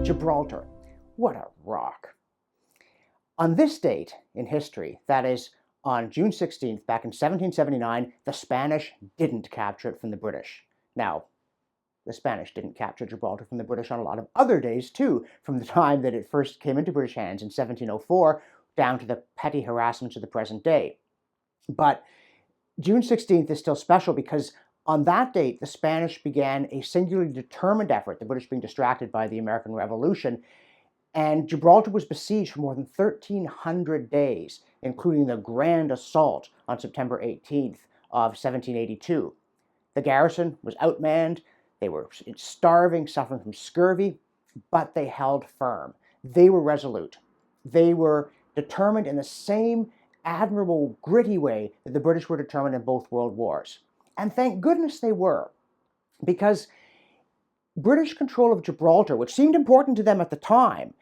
Gibraltar. What a rock. On this date in history, that is, on June 16th, back in 1779, the Spanish didn't capture it from the British. Now, the Spanish didn't capture Gibraltar from the British on a lot of other days, too, from the time that it first came into British hands in 1704 down to the petty harassments of the present day. But June 16th is still special because on that date, the Spanish began a singularly determined effort, the British being distracted by the American Revolution, and Gibraltar was besieged for more than 1,300 days, including the grand assault on September 18th of 1782. The garrison was outmanned, they were starving, suffering from scurvy, but they held firm. They were resolute. They were determined in the same admirable, gritty way that the British were determined in both world wars. And thank goodness they were, because British control of Gibraltar, which seemed important to them at the time,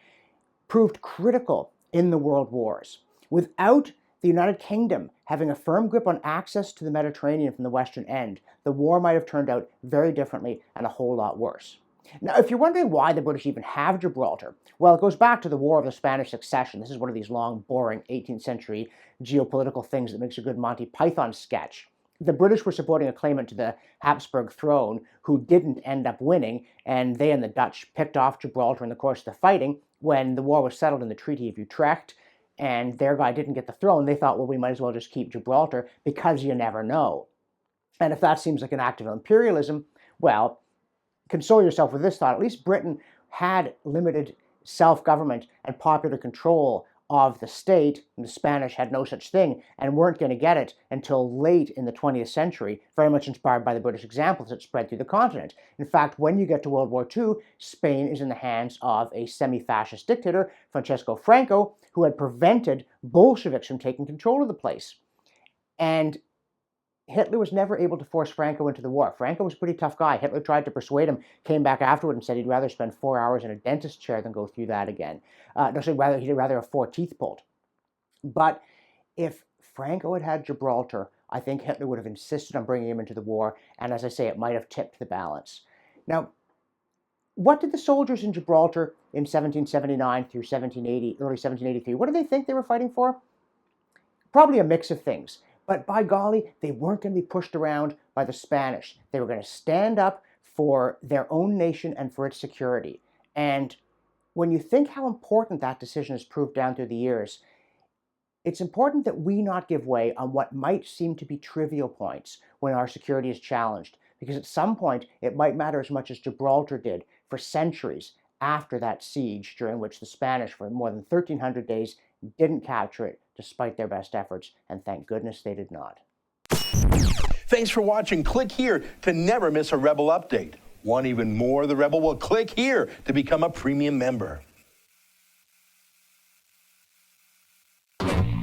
proved critical in the world wars. Without the United Kingdom having a firm grip on access to the Mediterranean from the western end, the war might have turned out very differently and a whole lot worse. Now, if you're wondering why the British even have Gibraltar, well, it goes back to the War of the Spanish Succession. This is one of these long, boring 18th century geopolitical things that makes a good Monty Python sketch. The British were supporting a claimant to the Habsburg throne who didn't end up winning, and they and the Dutch picked off Gibraltar in the course of the fighting. When the war was settled in the Treaty of Utrecht and their guy didn't get the throne, they thought, well, we might as well just keep Gibraltar because you never know. And if that seems like an act of imperialism, well, console yourself with this thought. At least Britain had limited self-government and popular control of the state, and the Spanish had no such thing and weren't going to get it until late in the 20th century, very much inspired by the British examples that spread through the continent. In fact, when you get to World War II, Spain is in the hands of a semi-fascist dictator, Francisco Franco, who had prevented Bolsheviks from taking control of the place. And Hitler was never able to force Franco into the war. Franco was a pretty tough guy. Hitler tried to persuade him, came back afterward and said he'd rather spend 4 hours in a dentist chair than go through that again. He'd rather have 4 teeth pulled. But if Franco had had Gibraltar, I think Hitler would have insisted on bringing him into the war, and as I say, it might have tipped the balance. Now, what did the soldiers in Gibraltar in 1779 through 1780, early 1783, what did they think they were fighting for? Probably a mix of things. But by golly, they weren't going to be pushed around by the Spanish. They were going to stand up for their own nation and for its security. And when you think how important that decision has proved down through the years, it's important that we not give way on what might seem to be trivial points when our security is challenged, because at some point it might matter as much as Gibraltar did for centuries after that siege, during which the Spanish, for more than 1,300 days, didn't capture it despite their best efforts, and thank goodness they did not. Thanks for watching. Click here to never miss a Rebel update. Want even more of the Rebel? Well, click here to become a premium member.